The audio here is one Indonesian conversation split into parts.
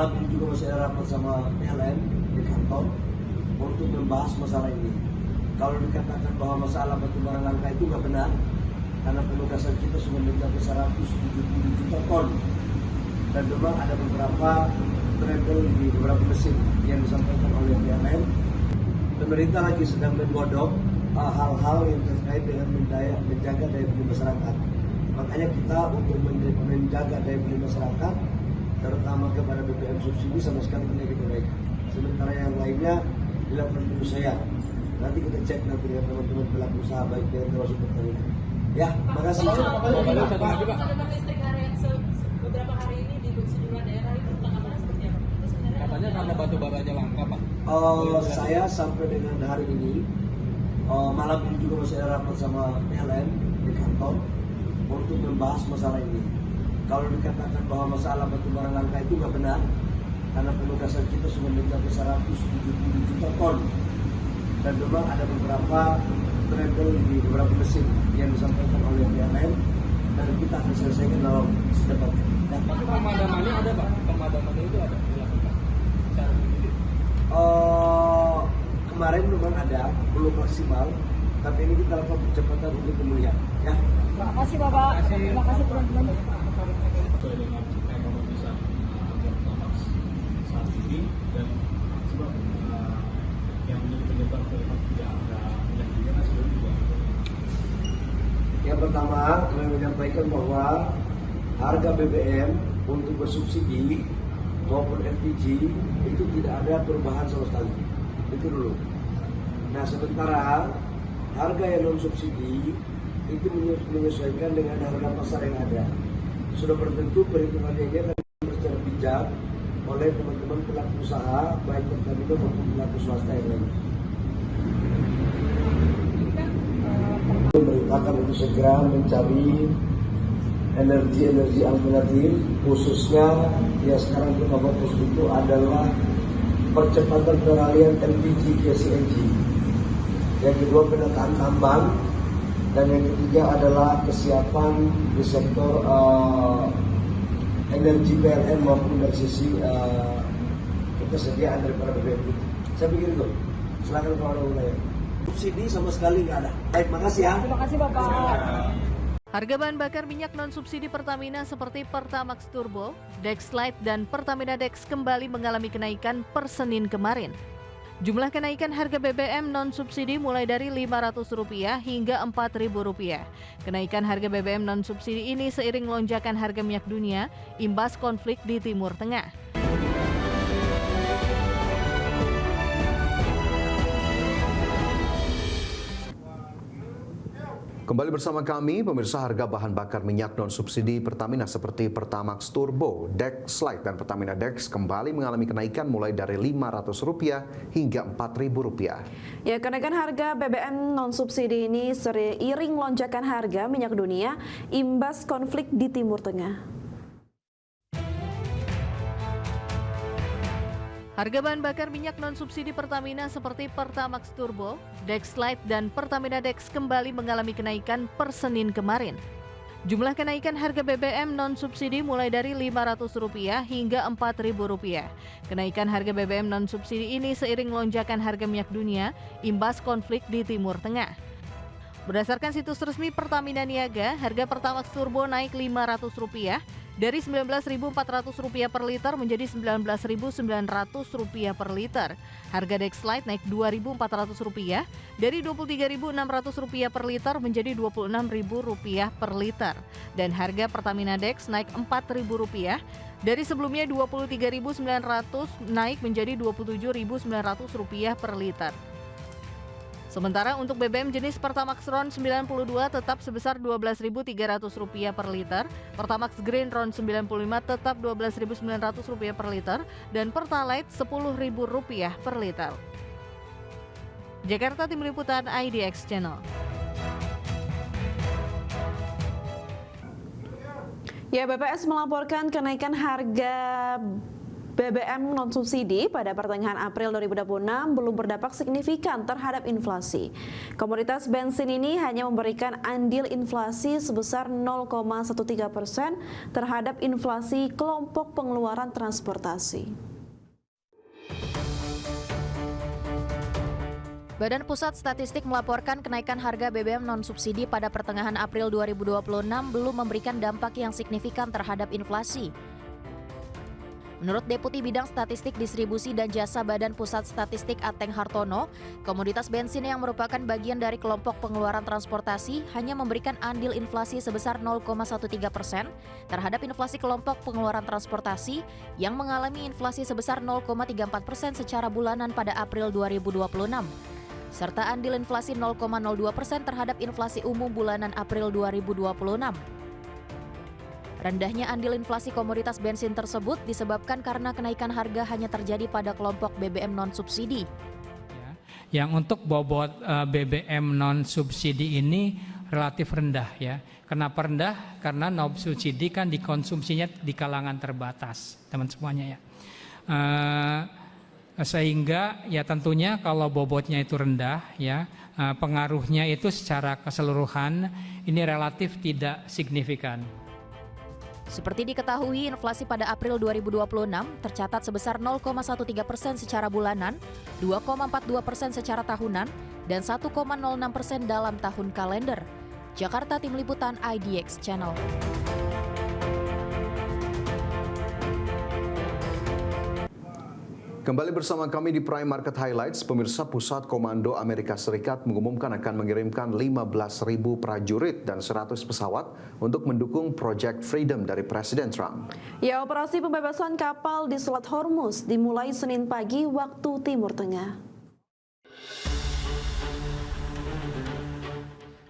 malam ini juga masih ada rapat sama PLN di kantor untuk membahas masalah ini. Kalau dikatakan bahwa masalah batubara langka itu nggak benar, karena penugasan kita sudah mencapai 170 juta ton. Dan memang ada beberapa trouble di beberapa mesin yang disampaikan oleh PLN. Pemerintah lagi sedang menggodok hal-hal yang terkait dengan menjaga daya beli masyarakat. Makanya kita untuk menjaga daya beli masyarakat, terutama kepada BBM subsidi sama sekali tidak kita naikkan. Sementara yang lainnya dilakukan penyesuaian. Nanti kita cek nanti dengan teman-teman pelaku usaha baik dengan termasuk Pertamina. Ya, makasih. Cadangan listrik beberapa hari ini di sejumlah daerah itu tanggapannya seperti apa? Katanya karena batu baranya langka, Pak. Saya sampai dengan hari ini malam ini juga masih ada rapat sama PLN di kantor untuk membahas masalah ini. Kalau dikatakan bahwa masalah batubara langka itu nggak benar, karena penugasan kita sudah mencapai 170 juta ton. Dan memang ada beberapa trouble di beberapa mesin yang disampaikan oleh PLN dan kita akan selesaikan dalam secepatnya. Tapi pemadamannya ada, Pak. Pemadamannya itu ada dilakukan secara sendiri. Kemarin memang ada, belum maksimal, tapi ini kita lakukan percepatan untuk pemulihan. Ya. Terima kasih Bapak. Terima kasih teman-teman. Sesuai dengan ekonomisan Pertamax saat ini dan sebab yang menjadi penyebab kenapa tidak ada minyak dunia sebelum juga. Yang pertama, kami menyampaikan bahwa harga BBM untuk bersubsidi maupun LPG itu tidak ada perubahan sama sekali. Itu dulu. Nah, sementara harga yang non subsidi itu menyesuaikan dengan harga pasar yang ada. Sudah bertentu perhitungannya akan secara bijak oleh teman-teman pelaku usaha baik Pertamina maupun pelaku swasta yang lain. Memerintahkan untuk segera mencari energi alternatif, khususnya yang sekarang kita fokus itu adalah percepatan peralihan LPG ke CNG. Yang kedua penataan tambang, dan yang ketiga adalah kesiapan di sektor energi PLN maupun dari sisi ketersediaan daripada BBM. Saya pikir itu. Silakan kalau ada wilayah. Subsidi sama sekali nggak ada. Baik, makasih ya. Terima kasih Bapak. Harga bahan bakar minyak non-subsidi Pertamina seperti Pertamax Turbo, Dexlite, dan Pertamina Dex kembali mengalami kenaikan per Senin kemarin. Jumlah kenaikan harga BBM non-subsidi mulai dari Rp500 hingga Rp4.000. Kenaikan harga BBM non-subsidi ini seiring lonjakan harga minyak dunia, imbas konflik di Timur Tengah. Kembali bersama kami, pemirsa. Harga bahan bakar minyak non-subsidi Pertamina seperti Pertamax Turbo, Dexlite, dan Pertamina Dex kembali mengalami kenaikan mulai dari Rp500 hingga Rp4.000. Ya, kenaikan harga BBM non-subsidi ini seiring lonjakan harga minyak dunia imbas konflik di Timur Tengah. Harga bahan bakar minyak non-subsidi Pertamina seperti Pertamax Turbo, Dexlite, dan Pertamina Dex kembali mengalami kenaikan per Senin kemarin. Jumlah kenaikan harga BBM non-subsidi mulai dari Rp500 hingga Rp4.000. Kenaikan harga BBM non-subsidi ini seiring lonjakan harga minyak dunia, imbas konflik di Timur Tengah. Berdasarkan situs resmi Pertamina Niaga, harga Pertamax Turbo naik Rp500 dari Rp19.400 per liter menjadi Rp19.900 per liter. Harga Dexlite naik Rp2.400 dari Rp23.600 per liter menjadi Rp26.000 per liter. Dan harga Pertamina Dex naik Rp4.000 dari sebelumnya Rp23.900 naik menjadi Rp27.900 per liter. Sementara untuk BBM jenis Pertamax RON 92 tetap sebesar Rp12.300 per liter, Pertamax Green RON 95 tetap Rp12.900 per liter, dan Pertalite Rp10.000 per liter. Jakarta, Tim Liputan IDX Channel. Ya, BPS melaporkan kenaikan harga BBM non-subsidi pada pertengahan April 2026 belum berdampak signifikan terhadap inflasi. Komoditas bensin ini hanya memberikan andil inflasi sebesar 0,13% terhadap inflasi kelompok pengeluaran transportasi. Badan Pusat Statistik melaporkan kenaikan harga BBM non-subsidi pada pertengahan April 2026 belum memberikan dampak yang signifikan terhadap inflasi. Menurut Deputi Bidang Statistik Distribusi dan Jasa Badan Pusat Statistik Ateng Hartono, komoditas bensin yang merupakan bagian dari kelompok pengeluaran transportasi hanya memberikan andil inflasi sebesar 0,13% terhadap inflasi kelompok pengeluaran transportasi yang mengalami inflasi sebesar 0,34% secara bulanan pada April 2026. Serta andil inflasi 0,02% terhadap inflasi umum bulanan April 2026. Rendahnya andil inflasi komoditas bensin tersebut disebabkan karena kenaikan harga hanya terjadi pada kelompok BBM non-subsidi. Yang untuk bobot BBM non-subsidi ini relatif rendah ya. Kenapa rendah? Karena non-subsidi kan dikonsumsinya di kalangan terbatas, teman semuanya ya. Sehingga ya tentunya kalau bobotnya itu rendah ya, pengaruhnya itu secara keseluruhan ini relatif tidak signifikan. Seperti diketahui, inflasi pada April 2026 tercatat sebesar 0,13% secara bulanan, 2,42% secara tahunan, dan 1,06% dalam tahun kalender. Jakarta, Tim Liputan IDX Channel. Kembali bersama kami di Prime Market Highlights, pemirsa. Pusat Komando Amerika Serikat mengumumkan akan mengirimkan 15.000 prajurit dan 100 pesawat untuk mendukung Project Freedom dari Presiden Trump. Ya, operasi pembebasan kapal di Selat Hormuz dimulai Senin pagi waktu Timur Tengah.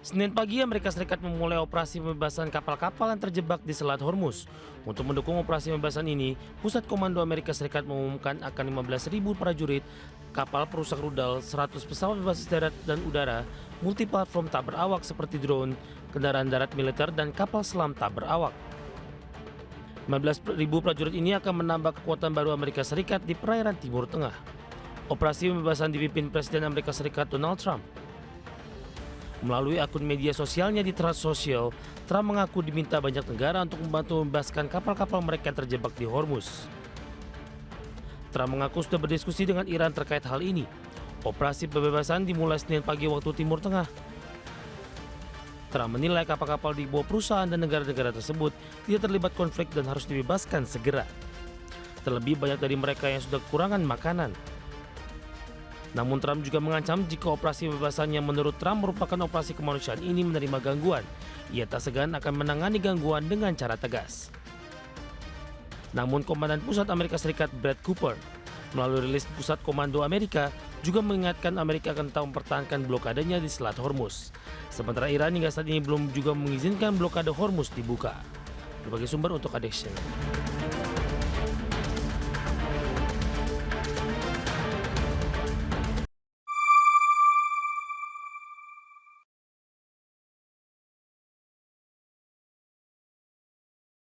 Senin pagi, Amerika Serikat memulai operasi pembebasan kapal-kapal yang terjebak di Selat Hormuz. Untuk mendukung operasi pembebasan ini, Pusat Komando Amerika Serikat mengumumkan akan 15.000 prajurit, kapal perusak rudal, 100 pesawat berbasis darat dan udara, multiplatform tak berawak seperti drone, kendaraan darat militer, dan kapal selam tak berawak. 15.000 prajurit ini akan menambah kekuatan baru Amerika Serikat di perairan Timur Tengah. Operasi pembebasan dipimpin Presiden Amerika Serikat Donald Trump. Melalui akun media sosialnya di Truth Social, Trump mengaku diminta banyak negara untuk membantu membebaskan kapal-kapal mereka yang terjebak di Hormuz. Trump mengaku sudah berdiskusi dengan Iran terkait hal ini. Operasi pembebasan dimulai Senin pagi waktu Timur Tengah. Trump menilai kapal-kapal di bawah perusahaan dan negara-negara tersebut tidak terlibat konflik dan harus dibebaskan segera. Terlebih banyak dari mereka yang sudah kekurangan makanan. Namun Trump juga mengancam jika operasi pembebasan yang menurut Trump merupakan operasi kemanusiaan ini menerima gangguan, ia tak segan akan menangani gangguan dengan cara tegas. Namun Komandan Pusat Amerika Serikat Brad Cooper melalui rilis Pusat Komando Amerika juga mengingatkan Amerika akan tetap mempertahankan blokadenya di Selat Hormuz. Sementara Iran hingga saat ini belum juga mengizinkan blokade Hormuz dibuka. Berbagai sumber untuk IDX Channel.